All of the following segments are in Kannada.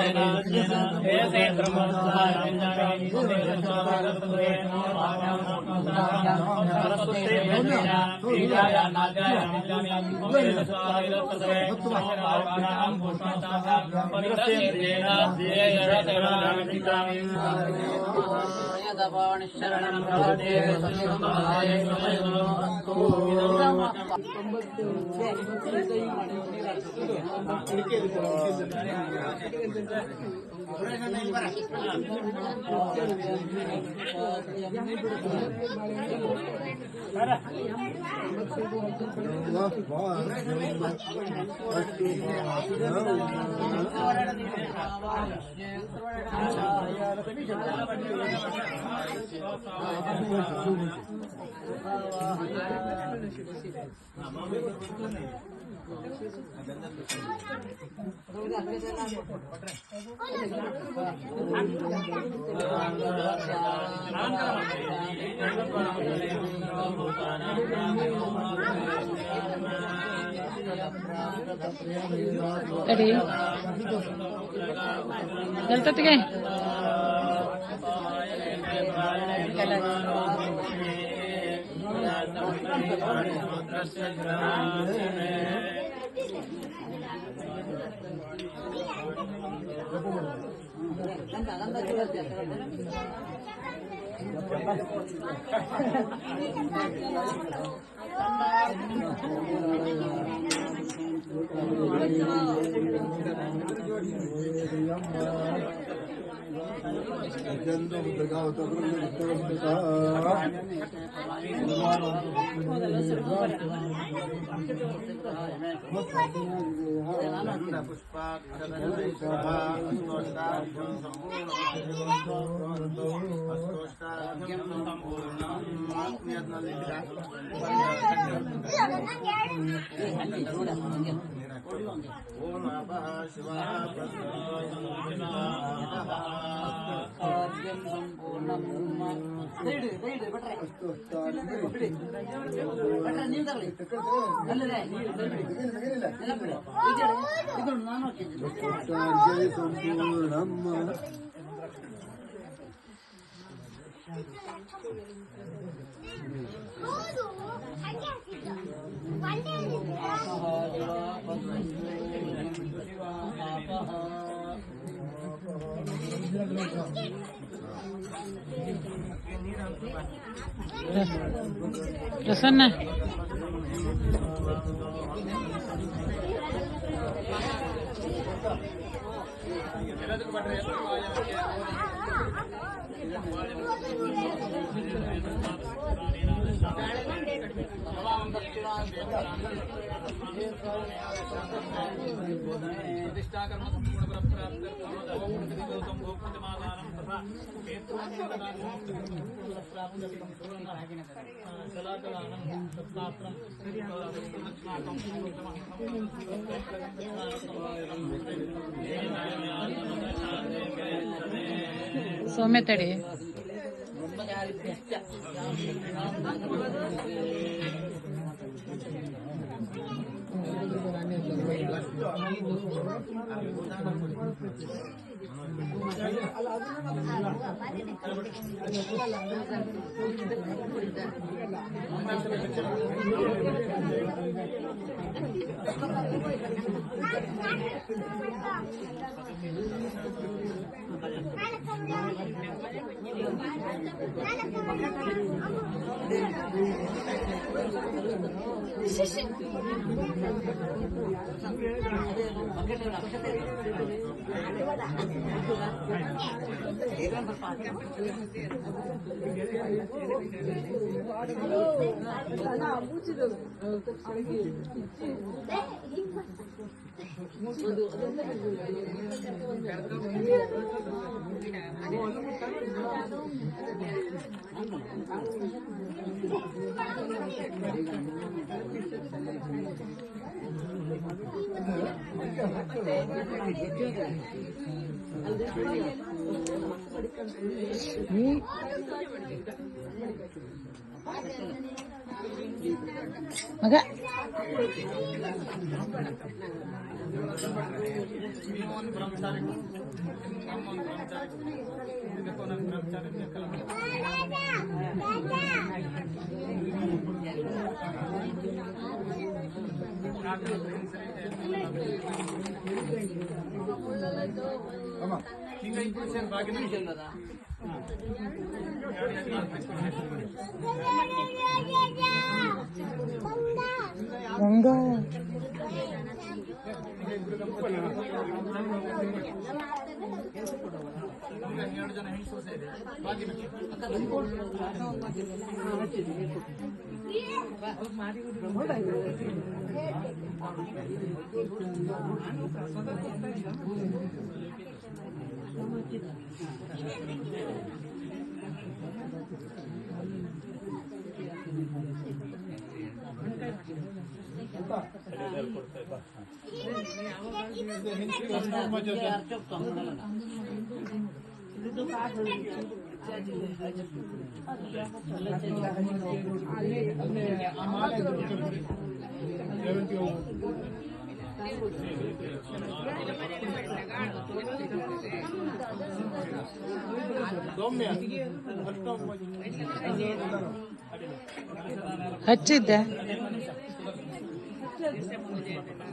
Tadi Delta Rasana Sometadi ಮಗ ಗಂಗಾ ಹಚ್ಚಿದ್ದೆ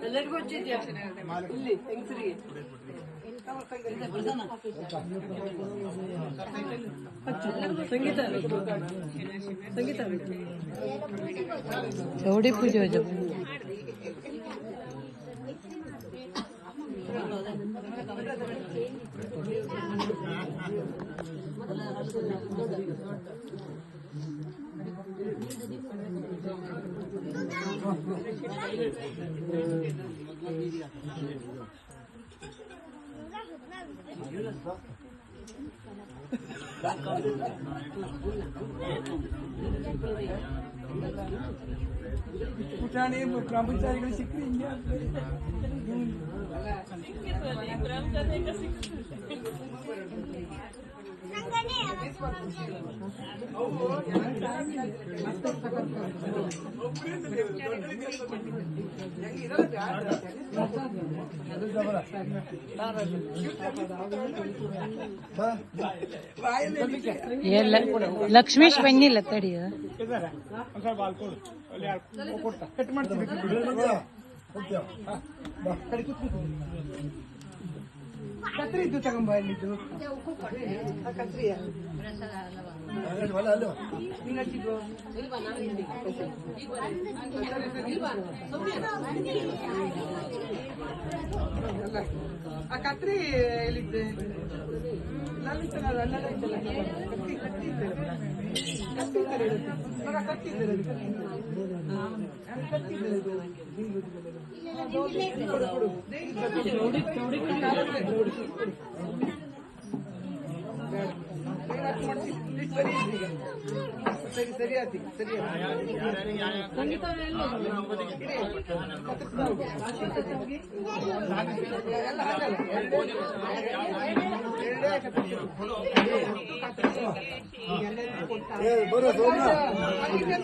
ಎಲ್ಲರಿಗೂ ಹಚ್ಚಿದ್ಯಾ ಇಲ್ಲಿ ಹೆಂಗಸರಿಗೆ ಸಂಗೀತ ಸಂಗೀತ ಚೌಡಿ ಪೂಜೆ ಪುಟಾಣಿ ಬ್ರಹ್ಮಚಾರಿಗಳು ಸಿಕ್ಕಿ ಹಿಂಗೆ ಲಕ್ಷ್ಮೀಶ್ ಬಂದಿಲ್ಲ ತಡಿಯ ಕಟ್ ಮಾಡ್ತೀವಿ ಕತ್ರಿ ಇದ್ದು ತಗೊಂಬ ಇಲ್ಲಿದ್ದು ಕತ್ರಿಯ ಆ ಕತ್ರಿ ಎಲ್ಲಿದ್ದೆ ಸರಿ ಸರಿ ಆತಿ ಸರಿ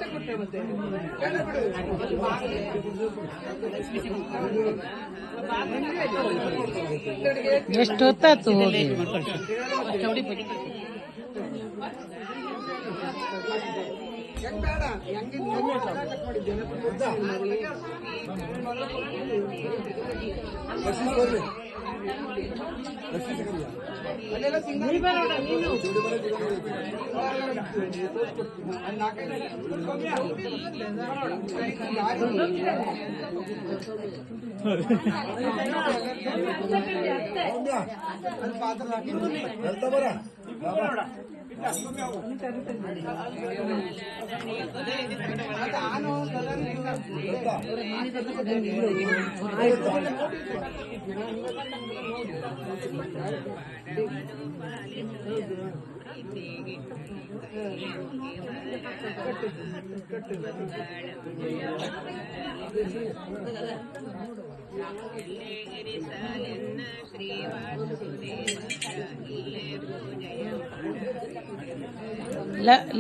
ಕೊಟ್ಟೆ ಮತ್ತೆ ಎಷ್ಟು ಹೊತ್ತಾತು ಹೋಗಿ ಅಲ್ಲೆಲ್ಲ ಸಿಂಗಲ್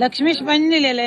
ಲಕ್ಷ್ಮೀಶ್ ಬಂದಿಲ್ಲ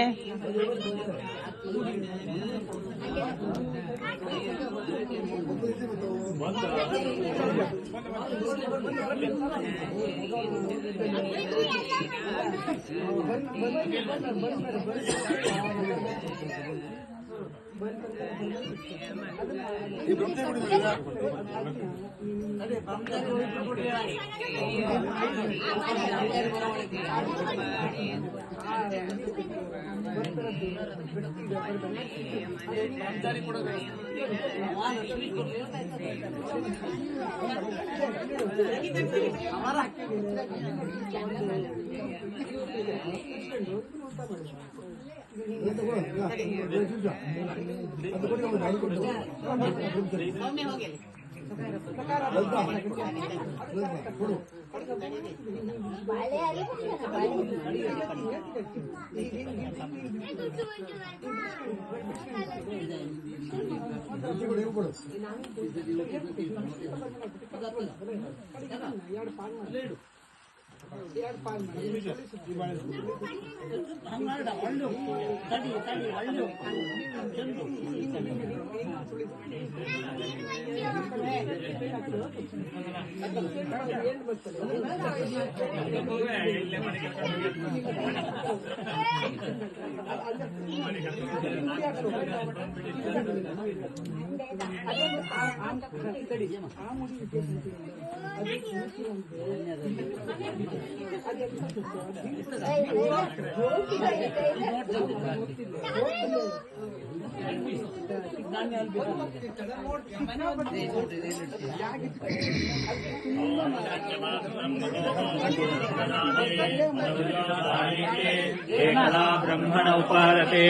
एकदा ब्रह्मण उपारते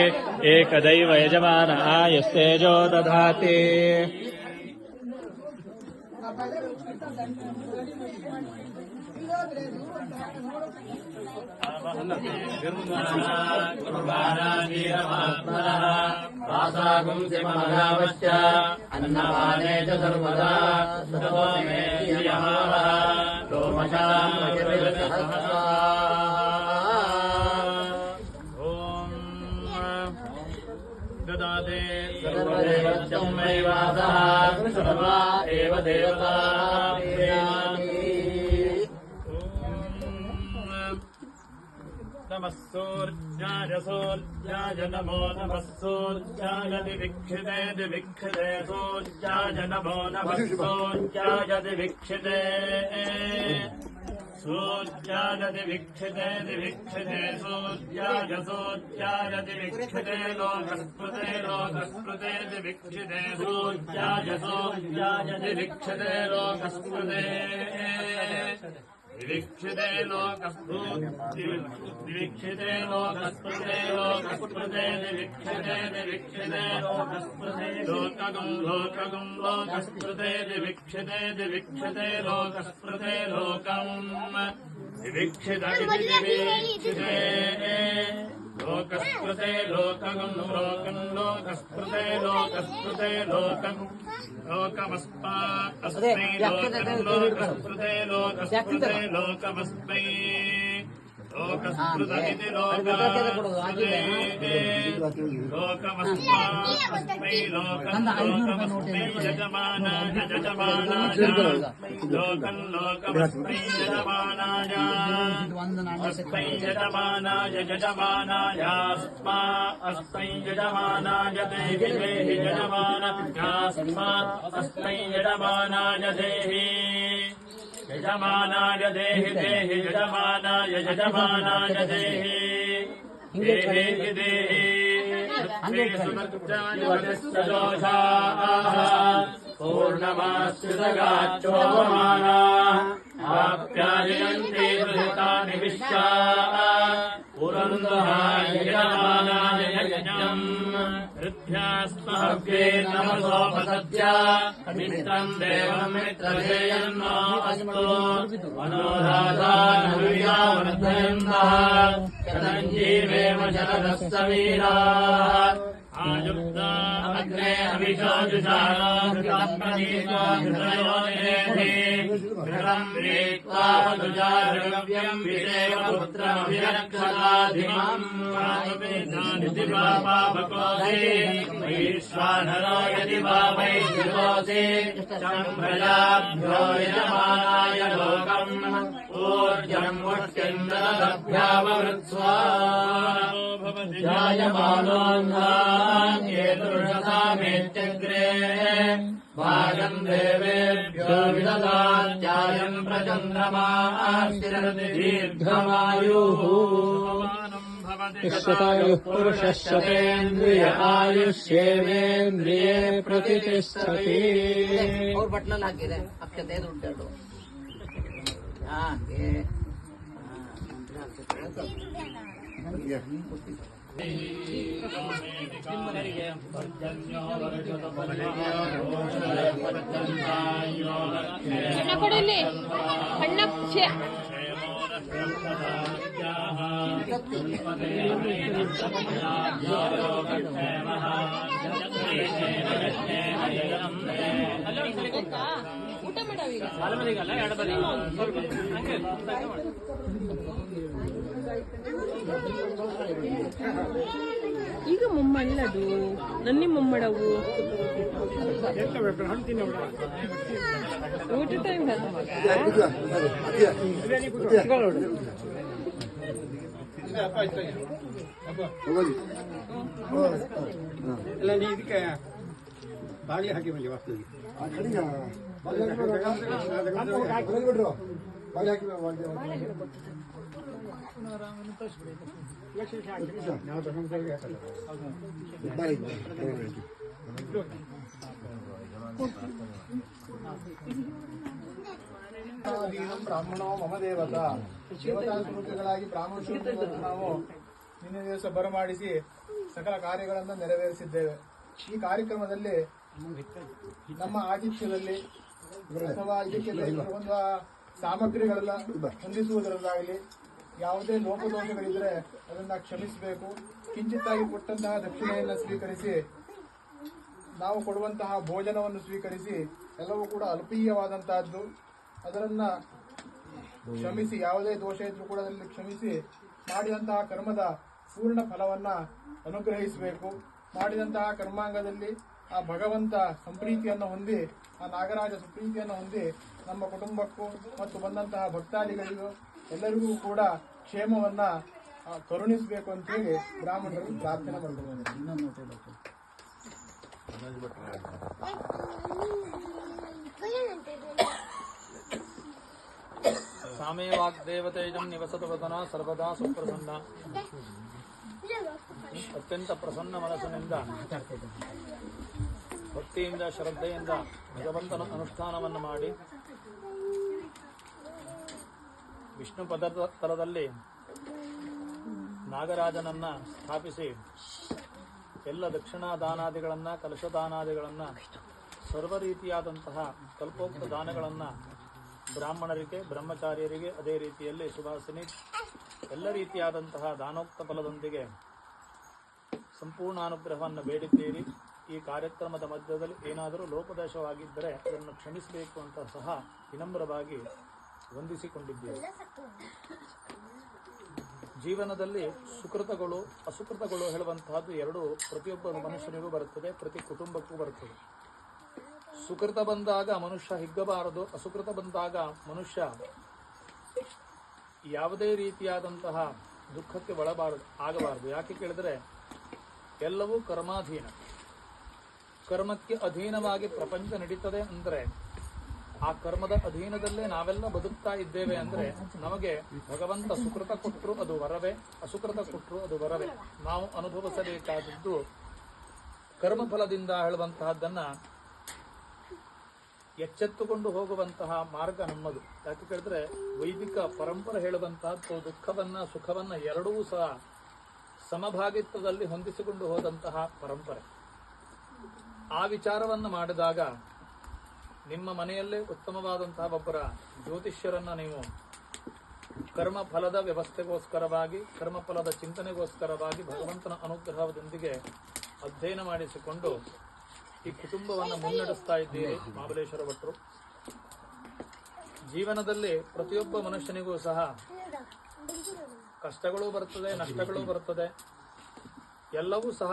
एकदैव यजमानः यस्तेजो दधाति अन्नपाने च सर्वदा ददाते सर्वदेवत्यं वैवासः सर्वा एव देवता नमः सूर्याय सूर्याय नमो नमः सूर्याय दिवीक्षिते दिवीक्षिते सूर्याय नमो नमः सूर्याय दिवीक्षिते सूर्याय दिवीक्षिते दिवीक्षिते सूर्याय सूर्याय दिवीक्षिते लोकस्पृते लोकस्पृते दिवीक्षिते सूर्याय सूर्याय दिवीक्षिते लोकस्पृते दिवीक्षिते दिवीक्षिते लोकस्पृते लोकस्पृते दिवीक्षिते दिवीक्षिते लोकस्पृते लोकगं लोकगं लोकस्पृते दिवीक्षिते दिवीक्षिते लोकस्पृते लोकं दिवीक्षिते दिवीक्षिते लोकस्पृते लोकगं लोकं लोकस्पृते लोकस्पृते लोकं लोकमस्मा अस्मै लोकं लोकस्पृते लोकस्पृते लोकमस्मै लोकस्पृतमिति लोकस्पृते लोकमस्मा अस्मै लोकं लोकमस्मै यजमानाय यजमानाय लोकं लोकमस्मै यजमानाय अस्मै यजमानाय यजमानायास्मा अस्मै यजमानाय देहि देहि यजमानायास्मा अस्मै यजमानाय देहि यजमानाय देहि देहि यजमानाय यजमानाय देहि देहि देहि सुमर्जाः पूर्णमाश्रितगाच्छोमानाः आप्यायन्ते प्रहृतानि विश्वाः पुरन्दहाय यजमानाय यज्ञम् हृद्यास्महव्ये नमसोपसद्या मित्रम् देवम् मित्रधेयन्नो अस्तु मनोराधानहृयावर्धयन्तः शतञ्जीवेम शरदः सवीराः आयुक्ता अग्ने अभिषोजुषाणो हृतम् प्रतीको हृदयो निरेधि कृतम् वीक्त्वा वधुजारव्यम् विदेव पुत्रमभिरक्षताधिमम् वैश्वानरो यदि वा वैश्विरोऽसि प्रजाभ्यो यजमानाय लोकम् ऊर्जम् मुष्टिन्द्रदभ्याववृत्स्वा जायमानोऽन्धान्येतुर्षसामेत्यग्रे भागम् देवेभ्यो विददात्यायम् प्रचन्द्रमाश्चिरति दीर्घमायुः शतायुः पुरुषः शतेन्द्रिय आयुष्येवेन्द्रिये प्रतिष्ठति और बटन हाकिरे अक्षते ದುಡ್ಡು ಹಾಗೆ ಅಣ್ಣ ಕೊಡಲಿ ಅಣ್ಣ ಊಟ ಮಾಡಾವೀಗ ಈಗ ಮೊಮ್ಮಲ್ಲದು ನನ್ನಿ ಮೊಮ್ಮಡವು ಊಟ ಟೈಮ್ ಎಲ್ಲ ನೀ ಇದಕ್ಕೆ ಬಾಗಿಲು ಹಾಕಿ ಬಂದಿ ವಾಸ್ತುವಿಗೆ ನಾವು ತಗೊಂಡ್ರೆ ಬ್ರಾಹ್ಮಣೋ ಮಮ ದೇವತಾ ದೇವತಾ ಸ್ವರೂಪಿಗಳಾಗಿ ಬ್ರಾಹ್ಮಣ ಸ್ವರೂಪಗಳನ್ನು ನಾವು ನಿನ್ನೆ ದಿವಸ ಬರಮಾಡಿಸಿ ಸಕಲ ಕಾರ್ಯಗಳನ್ನು ನೆರವೇರಿಸಿದ್ದೇವೆ. ಈ ಕಾರ್ಯಕ್ರಮದಲ್ಲಿ ನಮ್ಮ ಆತಿಥ್ಯದಲ್ಲಿ ಅಥವಾ ಇದಕ್ಕೆ ಬೇಕಾಗಿರುವಂತಹ ಸಾಮಗ್ರಿಗಳೆಲ್ಲ ಹೊಂದಿಸುವುದರಲ್ಲಾಗಲಿ ಯಾವುದೇ ಲೋಪದೋಷಗಳಿದ್ರೆ ಅದನ್ನ ಕ್ಷಮಿಸಬೇಕು. ಕಿಂಚಿತ್ತಾಗಿ ಕೊಟ್ಟಂತಹ ದಕ್ಷಿಣೆಯನ್ನು ಸ್ವೀಕರಿಸಿ ನಾವು ಕೊಡುವಂತಹ ಭೋಜನವನ್ನು ಸ್ವೀಕರಿಸಿ ಎಲ್ಲವೂ ಕೂಡ ಅಲ್ಪೀಯವಾದಂತಹದ್ದು. ಅದರನ್ನ ಕ್ಷಮಿಸಿ, ಯಾವುದೇ ದೋಷ ಇದ್ರೂ ಕೂಡ ಅದರಲ್ಲಿ ಕ್ಷಮಿಸಿ ಮಾಡಿದಂತಹ ಕರ್ಮದ ಪೂರ್ಣ ಫಲವನ್ನ ಅನುಗ್ರಹಿಸಬೇಕು. ಮಾಡಿದಂತಹ ಕರ್ಮಾಂಗದಲ್ಲಿ ಆ ಭಗವಂತ ಸಂಪ್ರೀತಿಯನ್ನು ಹೊಂದಿ, ಆ ನಾಗರಾಜ ಸುಪ್ರೀತಿಯನ್ನು ಹೊಂದಿ ನಮ್ಮ ಕುಟುಂಬಕ್ಕೂ ಮತ್ತು ಬಂದಂತಹ ಭಕ್ತಾದಿಗಳಿಗೂ ಎಲ್ಲರಿಗೂ ಕೂಡ ಕ್ಷೇಮವನ್ನ ಕರುಣಿಸಬೇಕು ಅಂತೇಳಿ ಬ್ರಾಹ್ಮಣರು ಪ್ರಾರ್ಥನೆ ಮಾಡಿದ್ದಾರೆ. ಸಾಮೇ ವಾಗ್ದೇವತೇಜಂ ನಿವಸತು ವದನ ಸರ್ವದಾ ಸುಪ್ರಸನ್ನ. ಅತ್ಯಂತ ಪ್ರಸನ್ನ ಮನಸ್ಸಿನಿಂದ ಭಕ್ತಿಯಿಂದ ಶ್ರದ್ಧೆಯಿಂದ ಭಗವಂತನ ಅನುಷ್ಠಾನವನ್ನು ಮಾಡಿ ವಿಷ್ಣು ಪದತಲದಲ್ಲಿ ನಾಗರಾಜನನ್ನ ಸ್ಥಾಪಿಸಿ ಎಲ್ಲ ದಕ್ಷಿಣಾ ದಾನಾದಿಗಳನ್ನ, ಕಲಶದಾನಾದಿಗಳನ್ನ, ಸರ್ವ ರೀತಿಯಾದಂತಹ ಕಲ್ಪೋಕ್ತ ದಾನಗಳನ್ನ ಬ್ರಾಹ್ಮಣರಿಗೆ, ಬ್ರಹ್ಮಚಾರ್ಯರಿಗೆ, ಅದೇ ರೀತಿಯಲ್ಲಿ ಸುಭಾಸಿನಿ ಎಲ್ಲ ರೀತಿಯಾದಂತಹ ದಾನೋಕ್ತ ಫಲದೊಂದಿಗೆ ಸಂಪೂರ್ಣ ಅನುಗ್ರಹವನ್ನು ಬೇಡಿದ್ದೀರಿ. ಈ ಕಾರ್ಯಕ್ರಮದ ಮಧ್ಯದಲ್ಲಿ ಏನಾದರೂ ಲೋಪದೋಷವಾಗಿದ್ದರೆ ಅದನ್ನು ಕ್ಷಮಿಸಬೇಕು ಅಂತ ಸಹ ವಿನಮ್ರವಾಗಿ ವಂದಿಸಿಕೊಂಡಿದ್ದೀರಿ. ಜೀವನದಲ್ಲಿ ಸುಕೃತಗಳು, ಅಸುಕೃತಗಳು ಹೇಳುವಂತಹದ್ದು ಎರಡು ಪ್ರತಿಯೊಬ್ಬ ಮನುಷ್ಯನಿಗೂ ಬರುತ್ತದೆ, ಪ್ರತಿ ಕುಟುಂಬಕ್ಕೂ ಬರುತ್ತದೆ. ಸುಕೃತ ಬಂದಾಗ ಮನುಷ್ಯ ಹಿಗ್ಗಬಾರದು, ಅಸುಕೃತ ಬಂದಾಗ ಮನುಷ್ಯ ಯಾವುದೇ ರೀತಿಯಾದಂತಹ ದುಃಖಕ್ಕೆ ಆಗಬಾರದು. ಯಾಕೆ ಕೇಳಿದ್ರೆ ಎಲ್ಲವೂ ಕರ್ಮಾಧೀನ. ಕರ್ಮಕ್ಕೆ ಅಧೀನವಾಗಿ ಪ್ರಪಂಚ ನಡೀತದೆ ಅಂದ್ರೆ ಆ ಕರ್ಮದ ಅಧೀನದಲ್ಲೇ ನಾವೆಲ್ಲ ಬದುಕ್ತಾ ಇದ್ದೇವೆ ಅಂದ್ರೆ ನಮಗೆ ಭಗವಂತ ಸುಕೃತ ಕೊಟ್ಟರು ಅದು ವರವೇ, ಅಸುಕೃತ ಕೊಟ್ಟರು ಅದು ವರವೇ. ನಾವು ಅನುಭವಿಸಬೇಕಾದದ್ದು ಕರ್ಮಫಲದಿಂದ ಹೇಳುವಂತಹದ್ದನ್ನ ಎಚ್ಚೆತ್ತುಕೊಂಡು ಹೋಗುವಂತಹ ಮಾರ್ಗ ನಮ್ಮದು. ಯಾಕೆ ಕೇಳಿದ್ರೆ ವೈದಿಕ ಪರಂಪರೆ ಹೇಳುವಂತಹದ್ದು ದುಃಖವನ್ನ ಸುಖವನ್ನ ಎರಡೂ ಸಹ ಸಮಭಾಗಿತ್ವದಲ್ಲಿ ಹೊಂದಿಸಿಕೊಂಡು ಹೋದಂತಹ ಪರಂಪರೆ. ಆ ವಿಚಾರವನ್ನು ಮಾಡಿದಾಗ ನಿಮ್ಮ ಮನೆಯಲ್ಲೇ ಉತ್ತಮವಾದಂತಹ ಒಬ್ಬರ ಜ್ಯೋತಿಷ್ಯರನ್ನ ನೀವು ಕರ್ಮಫಲದ ವ್ಯವಸ್ಥೆಗೋಸ್ಕರವಾಗಿ, ಕರ್ಮಫಲದ ಚಿಂತನೆಗೋಸ್ಕರವಾಗಿ ಭಗವಂತನ ಅನುಗ್ರಹದೊಂದಿಗೆ ಅಧ್ಯಯನ ಮಾಡಿಸಿಕೊಂಡು ಈ ಕುಟುಂಬವನ್ನು ಮುನ್ನಡೆಸ್ತಾ ಇದ್ದೀರಿ ಮಹಾಬಲೇಶ್ವರ ಭಟ್ರು. ಜೀವನದಲ್ಲಿ ಪ್ರತಿಯೊಬ್ಬ ಮನುಷ್ಯನಿಗೂ ಸಹ ಕಷ್ಟಗಳು ಬರ್ತದೆ, ನಷ್ಟಗಳು ಬರ್ತದೆ. ಎಲ್ಲವೂ ಸಹ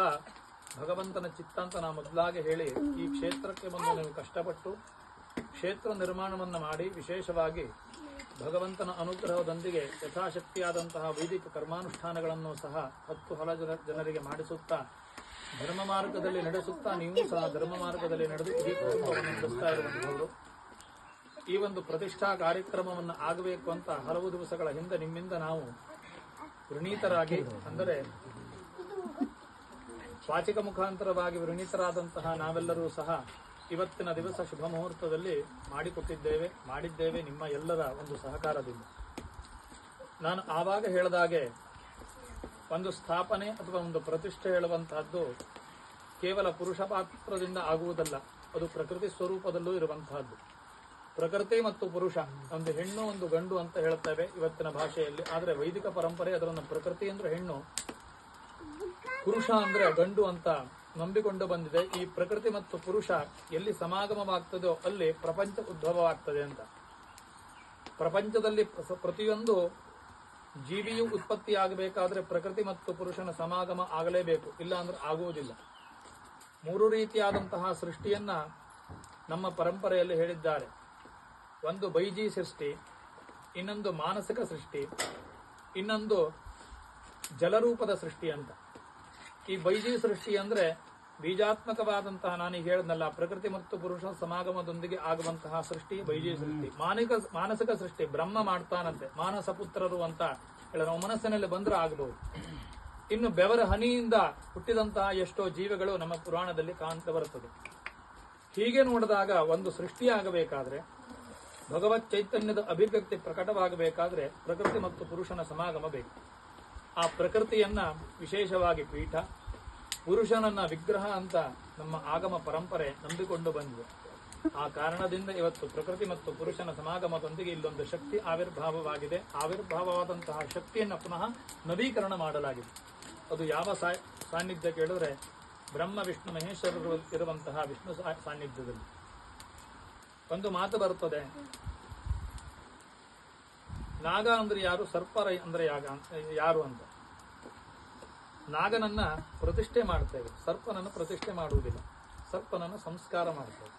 ಭಗವಂತನ ಚಿತ್ತ ಅಂತ ನಾವು ಮೊದಲಾಗೆ ಹೇಳಿ, ಈ ಕ್ಷೇತ್ರಕ್ಕೆ ಬಂದು ನೀವು ಕಷ್ಟಪಟ್ಟು ಕ್ಷೇತ್ರ ನಿರ್ಮಾಣವನ್ನು ಮಾಡಿ ವಿಶೇಷವಾಗಿ ಭಗವಂತನ ಅನುಗ್ರಹದೊಂದಿಗೆ ಯಥಾಶಕ್ತಿಯಾದಂತಹ ವೈದಿಕ ಕರ್ಮಾನುಷ್ಠಾನಗಳನ್ನು ಸಹ 10 ಹಲ ಜನರಿಗೆ ಮಾಡಿಸುತ್ತಾ ಧರ್ಮ ಮಾರ್ಗದಲ್ಲಿ ನಡೆಸುತ್ತಾ ನೀವು ಸಹ ಧರ್ಮ ಮಾರ್ಗದಲ್ಲಿ ನಡೆದು ಇಡೀ ಕುಟುಂಬವನ್ನು ನಡೆಸ್ತಾ ಇರುವಂತಹವರು. ಈ ಒಂದು ಪ್ರತಿಷ್ಠಾ ಕಾರ್ಯಕ್ರಮವನ್ನು ಆಗಬೇಕು ಅಂತ ಹಲವು ದಿವಸಗಳ ಹಿಂದೆ ನಿಮ್ಮಿಂದ ನಾವು ವೃಣೀತರಾಗಿ, ಅಂದರೆ ವಾಚಿಕ ಮುಖಾಂತರವಾಗಿ ವೃಣೀತರಾದಂತಹ ನಾವೆಲ್ಲರೂ ಸಹ ಇವತ್ತಿನ ದಿವಸ ಶುಭ ಮುಹೂರ್ತದಲ್ಲಿ ಮಾಡಿದ್ದೇವೆ ನಿಮ್ಮ ಎಲ್ಲರ ಒಂದು ಸಹಕಾರದಿಂದ. ನಾನು ಆವಾಗ ಹೇಳಿದಾಗೆ ಒಂದು ಸ್ಥಾಪನೆ ಅಥವಾ ಒಂದು ಪ್ರತಿಷ್ಠೆ ಹೇಳುವಂತಹದ್ದು ಕೇವಲ ಪುರುಷ ಪಾತ್ರದಿಂದ ಆಗುವುದಲ್ಲ, ಅದು ಪ್ರಕೃತಿ ಸ್ವರೂಪದಲ್ಲೂ ಇರುವಂತಹದ್ದು. ಪ್ರಕೃತಿ ಮತ್ತು ಪುರುಷ, ಒಂದು ಹೆಣ್ಣು ಒಂದು ಗಂಡು ಅಂತ ಹೇಳ್ತೇವೆ ಇವತ್ತಿನ ಭಾಷೆಯಲ್ಲಿ. ಆದರೆ ವೈದಿಕ ಪರಂಪರೆ ಅದನ್ನು ಪ್ರಕೃತಿ ಅಂದ್ರೆ ಹೆಣ್ಣು, ಪುರುಷ ಅಂದ್ರೆ ಗಂಡು ಅಂತ ನಂಬಿಕೊಂಡು ಬಂದಿದೆ. ಈ ಪ್ರಕೃತಿ ಮತ್ತು ಪುರುಷ ಎಲ್ಲಿ ಸಮಾಗಮವಾಗ್ತದೋ ಅಲ್ಲಿ ಪ್ರಪಂಚ ಉದ್ಭವವಾಗ್ತದೆ ಅಂತ. ಪ್ರಪಂಚದಲ್ಲಿ ಪ್ರತಿಯೊಂದು ಜೀವಿಯು ಉತ್ಪತ್ತಿಯಾಗಬೇಕಾದ್ರೆ ಪ್ರಕೃತಿ ಮತ್ತು ಪುರುಷನ ಸಮಾಗಮ ಆಗಲೇಬೇಕು, ಇಲ್ಲ ಅಂದ್ರೆ ಆಗುವುದಿಲ್ಲ. 3 ರೀತಿಯಾದಂತಹ ಸೃಷ್ಟಿಯನ್ನ ನಮ್ಮ ಪರಂಪರೆಯಲ್ಲಿ ಹೇಳಿದ್ದಾರೆ. ಒಂದು ಬೈಜಿ ಸೃಷ್ಟಿ, ಇನ್ನೊಂದು ಮಾನಸಿಕ ಸೃಷ್ಟಿ, ಇನ್ನೊಂದು ಜಲರೂಪದ ಸೃಷ್ಟಿ ಅಂತ. ಈ ಬೈಜಿ ಸೃಷ್ಟಿ ಅಂದ್ರೆ ಬೀಜಾತ್ಮಕವಾದಂತಹ, ನಾನೀಗ ಹೇಳಿದ್ನಲ್ಲ, ಪ್ರಕೃತಿ ಮತ್ತು ಪುರುಷ ಸಮಾಗಮದೊಂದಿಗೆ ಆಗುವಂತಹ ಸೃಷ್ಟಿ ಬೈಜಿ ಸೃಷ್ಟಿ. ಮಾನಸಿಕ ಸೃಷ್ಟಿ ಬ್ರಹ್ಮ ಮಾಡ್ತಾನಂತೆ, ಮಾನಸ ಪುತ್ರರು ಅಂತ ಹೇಳ ನಾವು ಮನಸ್ಸಿನಲ್ಲಿ ಬಂದ್ರೆ ಆಗಬಹುದು. ಇನ್ನು ಬೆವರ ಹನಿಯಿಂದ ಹುಟ್ಟಿದಂತಹ ಎಷ್ಟೋ ಜೀವಿಗಳು ನಮ್ಮ ಪುರಾಣದಲ್ಲಿ ಕಾಣ್ತಾ ಬರುತ್ತದೆ. ಹೀಗೆ ನೋಡಿದಾಗ ಒಂದು ಸೃಷ್ಟಿಯಾಗಬೇಕಾದ್ರೆ, ಭಗವತ್ ಚೈತನ್ಯದ ಅಭಿವ್ಯಕ್ತಿ ಪ್ರಕಟವಾಗಬೇಕಾದ್ರೆ ಪ್ರಕೃತಿ ಮತ್ತು ಪುರುಷನ ಸಮಾಗಮ ಬೇಕು. ಆ ಪ್ರಕೃತಿಯನ್ನ ವಿಶೇಷವಾಗಿ ಪೀಠ, ಪುರುಷನನ್ನ ವಿಗ್ರಹ ಅಂತ ನಮ್ಮ ಆಗಮ ಪರಂಪರೆ ನಂಬಿಕೊಂಡು ಬಂದಿದೆ. ಆ ಕಾರಣದಿಂದ ಇವತ್ತು ಪ್ರಕೃತಿ ಮತ್ತು ಪುರುಷನ ಸಮಾಗಮದೊಂದಿಗೆ ಇಲ್ಲೊಂದು ಶಕ್ತಿ ಆವಿರ್ಭಾವವಾಗಿದೆ. ಆವಿರ್ಭಾವವಾದಂತಹ ಶಕ್ತಿಯನ್ನು ಪುನಃ ನವೀಕರಣ ಮಾಡಲಾಗಿದೆ. ಅದು ಯಾವ ಸಾನ್ನಿಧ್ಯ ಕೇಳಿದ್ರೆ ಬ್ರಹ್ಮ ವಿಷ್ಣು ಮಹೇಶ್ವರರು ಇರುವಂತಹ ವಿಷ್ಣು ಸಾನ್ನಿಧ್ಯದಲ್ಲಿ ಒಂದು ಮಾತು ಬರುತ್ತದೆ, ನಾಗ ಅಂದ್ರೆ ಯಾರು, ಸರ್ಪ ಅಂದ್ರೆ ಯಾರು ಅಂತ. ನಾಗನನ್ನ ಪ್ರತಿಷ್ಠೆ ಮಾಡ್ತೇವೆ, ಸರ್ಪನನ್ನು ಪ್ರತಿಷ್ಠೆ ಮಾಡುವುದಿಲ್ಲ. ಸರ್ಪನನ್ನು ಸಂಸ್ಕಾರ ಮಾಡ್ತೇವೆ,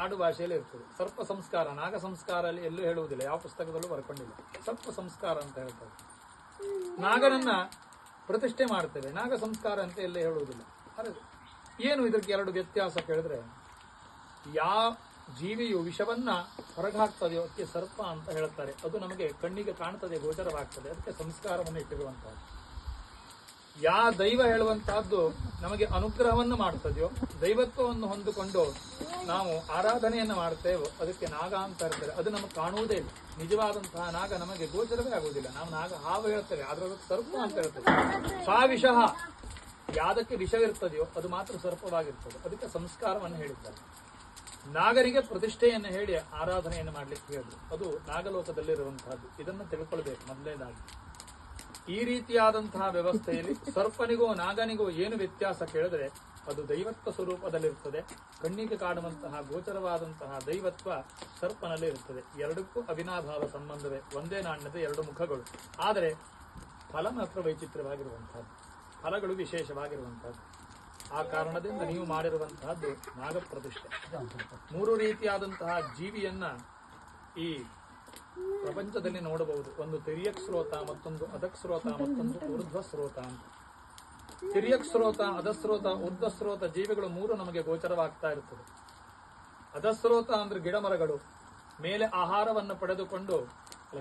ಆಡು ಭಾಷೆಯಲ್ಲಿ ಇರ್ತದೆ. ಸರ್ಪ ಸಂಸ್ಕಾರ, ನಾಗ ಸಂಸ್ಕಾರ ಅಲ್ಲಿ ಎಲ್ಲೂ ಹೇಳುವುದಿಲ್ಲ, ಯಾವ ಪುಸ್ತಕದಲ್ಲೂ ಬರ್ಕೊಂಡಿಲ್ಲ. ಸರ್ಪ ಸಂಸ್ಕಾರ ಅಂತ ಹೇಳ್ತಾರೆ. ನಾಗನನ್ನ ಪ್ರತಿಷ್ಠೆ ಮಾಡ್ತೇವೆ, ನಾಗ ಸಂಸ್ಕಾರ ಅಂತ ಎಲ್ಲೇ ಹೇಳುವುದಿಲ್ಲ. ಏನು ಇದಕ್ಕೆ 2 ವ್ಯತ್ಯಾಸ ಕೇಳಿದ್ರೆ, ಯಾವ ಜೀವಿಯು ವಿಷವನ್ನ ಹೊರಗಾಗ್ತದೆಯೋ ಅದಕ್ಕೆ ಸರ್ಪ ಅಂತ ಹೇಳ್ತಾರೆ. ಅದು ನಮಗೆ ಕಣ್ಣಿಗೆ ಕಾಣ್ತದೆ, ಗೋಚರವಾಗ್ತದೆ, ಅದಕ್ಕೆ ಸಂಸ್ಕಾರವನ್ನು ಇಟ್ಟಿರುವಂತಹದ್ದು. ಯಾವ ದೈವ ಹೇಳುವಂತಹದ್ದು ನಮಗೆ ಅನುಗ್ರಹವನ್ನು ಮಾಡ್ತದೆಯೋ, ದೈವತ್ವವನ್ನು ಹೊಂದಿಕೊಂಡು ನಾವು ಆರಾಧನೆಯನ್ನು ಮಾಡ್ತೇವೋ ಅದಕ್ಕೆ ನಾಗ ಅಂತ ಹೇಳ್ತಾರೆ. ಅದು ನಮಗೆ ಕಾಣುವುದೇ ಇಲ್ಲ. ನಿಜವಾದಂತಹ ನಾಗ ನಮಗೆ ಗೋಚರವೇ ಆಗುವುದಿಲ್ಲ. ನಾವು ನಾಗ ಹಾವು ಹೇಳ್ತೇವೆ, ಆದ್ರೆ ಅದಕ್ಕೆ ಸರ್ಪ ಅಂತ ಹೇಳ್ತೇವೆ. ಸಾ ವಿಷಃ, ಯಾದಕ್ಕೆ ವಿಷವಿರ್ತದೆಯೋ ಅದು ಮಾತ್ರ ಸರ್ಪವಾಗಿರ್ತದೆ. ಅದಕ್ಕೆ ಸಂಸ್ಕಾರವನ್ನು ಹೇಳಿದ್ದಾರೆ. ನಾಗರಿಗೆ ಪ್ರತಿಷ್ಠೆಯನ್ನು ಹೇಳಿ ಆರಾಧನೆಯನ್ನು ಮಾಡ್ಲಿಕ್ಕೆ ಹೇಳಿದ್ರು. ಅದು ನಾಗಲೋಕದಲ್ಲಿರುವಂತಹದ್ದು. ಇದನ್ನು ತಿಳ್ಕೊಳ್ಬೇಕು ಮೊದಲನೇದಾಗಿ. ಈ ರೀತಿಯಾದಂತಹ ವ್ಯವಸ್ಥೆಯಲ್ಲಿ ಸರ್ಪನಿಗೂ ನಾಗನಿಗೂ ಏನು ವ್ಯತ್ಯಾಸ ಕೇಳಿದ್ರೆ, ಅದು ದೈವತ್ವ ಸ್ವರೂಪದಲ್ಲಿರ್ತದೆ. ಕಣ್ಣಿಗೆ ಕಾಣುವಂತಹ ಗೋಚರವಾದಂತಹ ದೈವತ್ವ ಸರ್ಪನಲ್ಲಿ ಇರುತ್ತದೆ. ಎರಡಕ್ಕೂ ಅವಿನಾಭಾವ ಸಂಬಂಧವೇ, ಒಂದೇ ನಾಣ್ಯದ 2 ಮುಖಗಳು. ಆದರೆ ಫಲ ಮಾತ್ರ ವೈಚಿತ್ರ್ಯವಾಗಿರುವಂತಹದ್ದು, ಫಲಗಳು ವಿಶೇಷವಾಗಿರುವಂತಹದ್ದು. ಆ ಕಾರಣದಿಂದ ನೀವು ಮಾಡಿರುವಂತಹದ್ದು ನಾಗ ಪ್ರತಿಷ್ಠೆ. 3 ರೀತಿಯಾದಂತಹ ಜೀವಿಯನ್ನ ಈ ಪ್ರಪಂಚದಲ್ಲಿ ನೋಡಬಹುದು. ಒಂದು ತಿರ್ಯಕ್ ಸ್ರೋತ, ಮತ್ತೊಂದು ಅಧಕ್ ಸ್ರೋತ, ಮತ್ತೊಂದು ಊರ್ಧ್ವ ಸ್ರೋತ ಅಂತ. ತಿರ್ಯಕ್ ಸ್ರೋತ, ಅಧಸ್ರೋತ, ಊರ್ಧ್ವ ಸ್ರೋತ ಜೀವಿಗಳು 3 ನಮಗೆ ಗೋಚರವಾಗ್ತಾ ಇರ್ತದೆ. ಅಧಸ್ರೋತ ಅಂದ್ರೆ ಗಿಡ ಮರಗಳು ಮೇಲೆ ಆಹಾರವನ್ನು ಪಡೆದುಕೊಂಡು,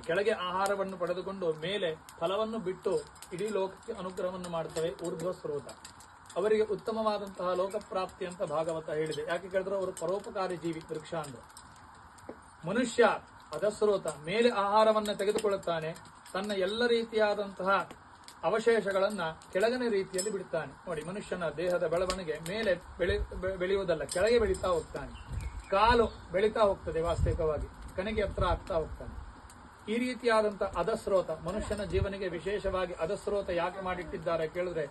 ಕೆಳಗೆ ಆಹಾರವನ್ನು ಪಡೆದುಕೊಂಡು ಮೇಲೆ ಫಲವನ್ನು ಬಿಟ್ಟು ಇಡೀ ಲೋಕಕ್ಕೆ ಅನುಗ್ರಹವನ್ನು ಮಾಡ್ತವೆ. ಊರ್ಧ್ವ ಸ್ರೋತ ಅವರಿಗೆ ಉತ್ತಮವಾದಂತಹ ಲೋಕಪ್ರಾಪ್ತಿ ಅಂತ ಭಾಗವತ ಹೇಳಿದೆ. ಯಾಕೆ ಕೇಳಿದ್ರೆ ಅವರು ಪರೋಪಕಾರಿ ಜೀವಿ. ವೃಕ್ಷ ಅಂದ್ರೆ ಮನುಷ್ಯ ಅಧಸ್ರೋತ, ಮೇಲೆ ಆಹಾರವನ್ನು ತೆಗೆದುಕೊಳ್ಳುತ್ತಾನೆ, ತನ್ನ ಎಲ್ಲ ರೀತಿಯಾದಂತಹ ಅವಶೇಷಗಳನ್ನ ಕೆಳಗನೆ ರೀತಿಯಲ್ಲಿ ಬಿಡುತ್ತಾನೆ. ನೋಡಿ, ಮನುಷ್ಯನ ದೇಹದ ಬೆಳವಣಿಗೆ ಮೇಲೆ ಬೆಳೆಯುವುದಲ್ಲ, ಕೆಳಗೆ ಬೆಳೀತಾ ಹೋಗ್ತಾನೆ. ಕಾಲು ಬೆಳೀತಾ ಹೋಗ್ತದೆ, ವಾಸ್ತವಿಕವಾಗಿ ಕಣಿಗೆ ಹತ್ರ ಆಗ್ತಾ ಹೋಗ್ತಾನೆ. ಈ ರೀತಿಯಾದಂತಹ ಅಧಸ್ರೋತ ಮನುಷ್ಯನ ಜೀವನಿಗೆ ವಿಶೇಷವಾಗಿ ಅಧಸ್ರೋತ ಯಾಕೆ ಮಾಡಿಟ್ಟಿದ್ದಾರೆ ಕೇಳಿದ್ರೆ,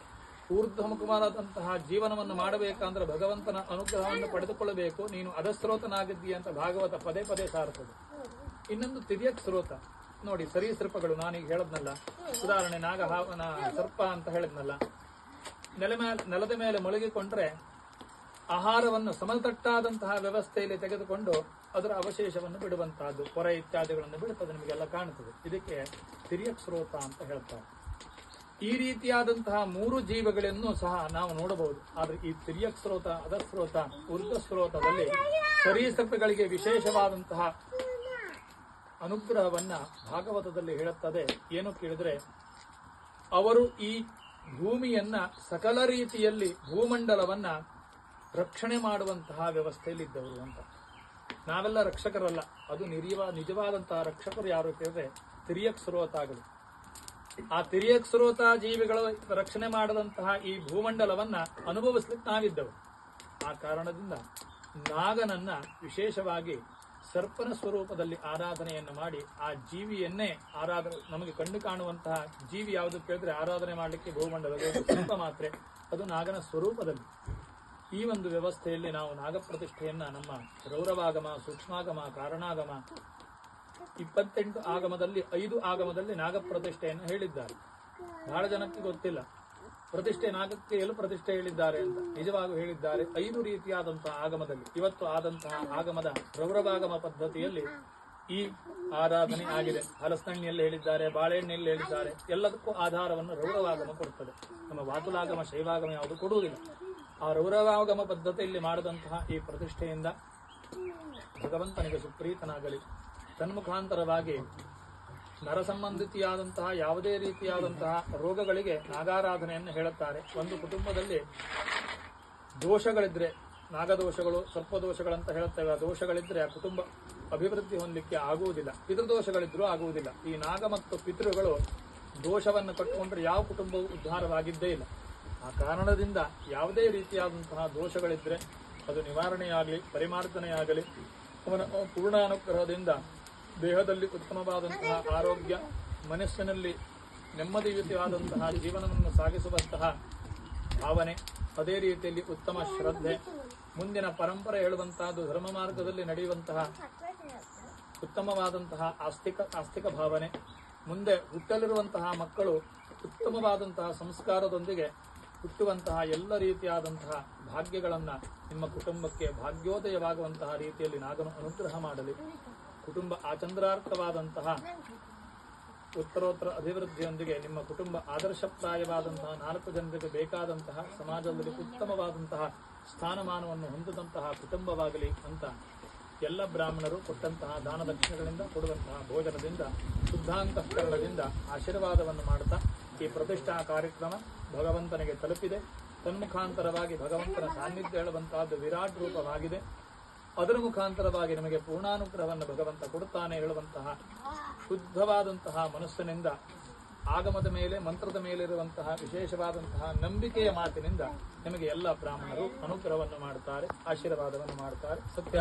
ಊರ್ಧ್ವಮುಖವಾದಂತಹ ಜೀವನವನ್ನು ಮಾಡಬೇಕಂದ್ರೆ ಭಗವಂತನ ಅನುಗ್ರಹವನ್ನು ಪಡೆದುಕೊಳ್ಳಬೇಕು. ನೀನು ಅಧಸ್ರೋತನಾಗಿದ್ದೀಯ ಅಂತ ಭಾಗವತ ಪದೇ ಪದೇ ಸಾರುತ್ತದೆ. ಇನ್ನೊಂದು ತಿರ್ಯಕ್ ಸ್ರೋತ. ನೋಡಿ, ಸರೀಸೃಪಗಳು ನಾನೀಗ ಹೇಳದ್ನಲ್ಲ, ಉದಾಹರಣೆ ನಾಗಹಾವನ ಸರ್ಪ ಅಂತ ಹೇಳಿದ್ನಲ್ಲ, ನೆಲದ ಮೇಲೆ ಮುಳುಗಿಕೊಂಡ್ರೆ ಆಹಾರವನ್ನು ಸಮತಟ್ಟಾದಂತಹ ವ್ಯವಸ್ಥೆಯಲ್ಲಿ ತೆಗೆದುಕೊಂಡು ಅದರ ಅವಶೇಷವನ್ನು ಬಿಡುವಂತಹದ್ದು, ಪೊರೆ ಇತ್ಯಾದಿಗಳನ್ನು ಬಿಡುತ್ತದೆ, ನಿಮಗೆಲ್ಲ ಕಾಣುತ್ತದೆ. ಇದಕ್ಕೆ ತಿರ್ಯಕ್ ಸ್ರೋತ ಅಂತ ಹೇಳ್ತಾರೆ. ಈ ರೀತಿಯಾದಂತಹ 3 ಜೀವಗಳನ್ನು ಸಹ ನಾವು ನೋಡಬಹುದು. ಆದರೆ ಈ ತಿರ್ಯಕ್ ಸ್ರೋತ, ಅಧಸ್ರೋತ, ಊರ್ಧ್ವ ಸ್ರೋತದಲ್ಲಿ ಸರೀಸೃಪಗಳಿಗೆ ವಿಶೇಷವಾದಂತಹ ಅನುಗ್ರಹವನ್ನ ಭಾಗವತದಲ್ಲಿ ಹೇಳುತ್ತದೆ. ಏನು ಕೇಳಿದ್ರೆ, ಅವರು ಈ ಭೂಮಿಯನ್ನ ಸಕಲ ರೀತಿಯಲ್ಲಿ ಭೂಮಂಡಲವನ್ನ ರಕ್ಷಣೆ ಮಾಡುವಂತಹ ವ್ಯವಸ್ಥೆಯಲ್ಲಿದ್ದವರು ಅಂತ. ನಾವೆಲ್ಲ ರಕ್ಷಕರಲ್ಲ, ಅದು ನಿಜವಾದಂತಹ ರಕ್ಷಕರು ಯಾರು ಕೇಳಿದ್ರೆ ತಿರ್ಯಕ್ ಸ್ರೋತಗಳು. ಆ ತಿರ್ಯಕ್ ಸ್ರೋತ ಜೀವಿಗಳು ರಕ್ಷಣೆ ಮಾಡದಂತಹ ಈ ಭೂಮಂಡಲವನ್ನ ಅನುಭವಿಸ್ಲಿಕ್ಕೆ ನಾವಿದ್ದವು. ಆ ಕಾರಣದಿಂದ ನಾಗನನ್ನ ವಿಶೇಷವಾಗಿ ಸರ್ಪನ ಸ್ವರೂಪದಲ್ಲಿ ಆರಾಧನೆಯನ್ನು ಮಾಡಿ ಆ ಜೀವಿಯನ್ನೇ ನಮಗೆ ಕಂಡು ಕಾಣುವಂತಹ ಜೀವಿ ಯಾವುದು ಕೇಳಿದ್ರೆ ಆರಾಧನೆ ಮಾಡಲಿಕ್ಕೆ ಭೂಮಂಡಲದ ಸರ್ಪ ಮಾತ್ರ, ಅದು ನಾಗನ ಸ್ವರೂಪದಲ್ಲಿ. ಈ ಒಂದು ವ್ಯವಸ್ಥೆಯಲ್ಲಿ ನಾವು ನಾಗಪ್ರತಿಷ್ಠೆಯನ್ನ ನಮ್ಮ ರೌರವಾಗಮ, ಸೂಕ್ಷ್ಮಾಗಮ, ಕಾರಣಾಗಮ 28 ಆಗಮದಲ್ಲಿ 5 ಆಗಮದಲ್ಲಿ ನಾಗಪ್ರತಿಷ್ಠೆಯನ್ನು ಹೇಳಿದ್ದಾರೆ. ಬಹಳ ಜನಕ್ಕೆ ಗೊತ್ತಿಲ್ಲ ಪ್ರತಿಷ್ಠೆ ನಾಗಕ್ಕೆ ಎಲ್ಲಿ ಪ್ರತಿಷ್ಠೆ ಹೇಳಿದ್ದಾರೆ ಅಂತ. ನಿಜವಾಗಿ ಹೇಳಿದ್ದಾರೆ 5 ರೀತಿಯಾದಂತಹ ಆಗಮದಲ್ಲಿ. ಇವತ್ತು ಆದಂತಹ ಆಗಮದ ರೌರವಾಗಮ ಪದ್ಧತಿಯಲ್ಲಿ ಈ ಆರಾಧನೆ ಆಗಿದೆ. ಹಲಸನಹಣ್ಣಿಯಲ್ಲಿ ಹೇಳಿದ್ದಾರೆ, ಬಾಳೆಹಣ್ಣೆಯಲ್ಲಿ ಹೇಳಿದ್ದಾರೆ. ಎಲ್ಲದಕ್ಕೂ ಆಧಾರವನ್ನು ರೌರವಾಗಮ ಕೊಡುತ್ತದೆ. ನಮ್ಮ ವಾತುಲಾಗಮ, ಶೈವಾಗಮ ಯಾವುದು ಕೊಡುವುದಿಲ್ಲ. ಆ ರೌರವಾಗಮ ಪದ್ಧತಿಯಲ್ಲಿ ಮಾಡಿದಂತಹ ಈ ಪ್ರತಿಷ್ಠೆಯಿಂದ ಭಗವಂತನಿಗೆ ಸುಪ್ರೀತನಾಗಲಿ. ತನ್ಮುಖಾಂತರವಾಗಿ ನರಸಂಬಂಧಿತಿಯಾದಂತಹ ಯಾವುದೇ ರೀತಿಯಾದಂತಹ ರೋಗಗಳಿಗೆ ನಾಗಾರಾಧನೆಯನ್ನು ಹೇಳುತ್ತಾರೆ. ಒಂದು ಕುಟುಂಬದಲ್ಲಿ ದೋಷಗಳಿದ್ರೆ, ನಾಗದೋಷಗಳು, ಸರ್ಪದೋಷಗಳಂತ ಹೇಳುತ್ತೇವೆ, ಆ ದೋಷಗಳಿದ್ರೆ ಆ ಕುಟುಂಬ ಅಭಿವೃದ್ಧಿ ಹೊಂದಲಿಕ್ಕೆ ಆಗುವುದಿಲ್ಲ. ಪಿತೃದೋಷಗಳಿದ್ರೂ ಆಗುವುದಿಲ್ಲ. ಈ ನಾಗ ಮತ್ತು ಪಿತೃಗಳು ದೋಷವನ್ನು ಕಟ್ಟಿಕೊಂಡ್ರೆ ಯಾವ ಕುಟುಂಬವೂ ಉದ್ಧಾರವಾಗಿದ್ದೇ ಇಲ್ಲ. ಆ ಕಾರಣದಿಂದ ಯಾವುದೇ ರೀತಿಯಾದಂತಹ ದೋಷಗಳಿದ್ರೆ ಅದು ನಿವಾರಣೆಯಾಗಲಿ, ಪರಿಮಾರ್ಜನೆಯಾಗಲಿ, ಅವನ ಪೂರ್ಣಾನುಗ್ರಹದಿಂದ ದೇಹದಲ್ಲಿ ಉತ್ತಮವಾದಂತಹ ಆರೋಗ್ಯ, ಮನಸ್ಸಿನಲ್ಲಿ ನೆಮ್ಮದಿಯುತವಾದಂತಹ ಜೀವನವನ್ನು ಸಾಗಿಸುವಂತಹ ಭಾವನೆ, ಅದೇ ರೀತಿಯಲ್ಲಿ ಉತ್ತಮ ಶ್ರದ್ಧೆ, ಮುಂದಿನ ಪರಂಪರೆ ಹೇಳುವಂತಹದ್ದು ಧರ್ಮ ಮಾರ್ಗದಲ್ಲಿ ನಡೆಯುವಂತಹ ಉತ್ತಮವಾದಂತಹ ಆಸ್ತಿಕ ಭಾವನೆ, ಮುಂದೆ ಹುಟ್ಟಲಿರುವಂತಹ ಮಕ್ಕಳು ಉತ್ತಮವಾದಂತಹ ಸಂಸ್ಕಾರದೊಂದಿಗೆ ಹುಟ್ಟುವಂತಹ ಎಲ್ಲ ರೀತಿಯಾದಂತಹ ಭಾಗ್ಯಗಳನ್ನ ನಿಮ್ಮ ಕುಟುಂಬಕ್ಕೆ ಭಾಗ್ಯೋದಯವಾಗುವಂತಹ ರೀತಿಯಲ್ಲಿ ನಾಗನು ಅನುಗ್ರಹ ಮಾಡಲಿ. ಕುಟುಂಬ ಆಚಂದ್ರಾರ್ಥವಾದಂತಹ ಉತ್ತರೋತ್ತರ ಅಭಿವೃದ್ಧಿಯೊಂದಿಗೆ ನಿಮ್ಮ ಕುಟುಂಬ ಆದರ್ಶಪ್ರಾಯವಾದಂತಹ 4 ಜನರಿಗೆ ಬೇಕಾದಂತಹ ಸಮಾಜದಲ್ಲಿ ಉತ್ತಮವಾದಂತಹ ಸ್ಥಾನಮಾನವನ್ನು ಹೊಂದಿದಂತಹ ಕುಟುಂಬವಾಗಲಿ ಅಂತ ಎಲ್ಲ ಬ್ರಾಹ್ಮಣರು ಕೊಟ್ಟಂತಹ ದಾನ ದಕ್ಷಿಣೆಗಳಿಂದ, ಕೊಡುವಂತಹ ಭೋಜನದಿಂದ, ಶುದ್ಧಾಂತಃಕರಣದಿಂದ ಆಶೀರ್ವಾದವನ್ನು ಮಾಡುತ್ತಾ ಈ ಪ್ರತಿಷ್ಠಾ ಕಾರ್ಯಕ್ರಮ ಭಗವಂತನಿಗೆ ತಲುಪಿದೆ. ತನ್ಮುಖಾಂತರವಾಗಿ ಭಗವಂತನ ಸಾನ್ನಿಧ್ಯ ಹೇಳುವಂತಹದ್ದು ವಿರಾಟ್ ರೂಪವಾಗಿದೆ. ಅದರ ಮುಖಾಂತರವಾಗಿ ನಮಗೆ ಪೂರ್ಣಾನುಗ್ರಹವನ್ನು ಭಗವಂತ ಕೊಡುತ್ತಾನೆ ಹೇಳುವಂತಹ ಶುದ್ಧವಾದಂತಹ ಮನಸ್ಸಿನಿಂದ ಆಗಮದ ಮೇಲೆ, ಮಂತ್ರದ ಮೇಲಿರುವಂತಹ ವಿಶೇಷವಾದಂತಹ ನಂಬಿಕೆಯ ಮಾತಿನಿಂದ ನಿಮಗೆ ಎಲ್ಲ ಬ್ರಾಹ್ಮಣರು ಅನುಗ್ರಹವನ್ನು ಮಾಡುತ್ತಾರೆ, ಆಶೀರ್ವಾದವನ್ನು ಮಾಡುತ್ತಾರೆ. ಸತ್ಯ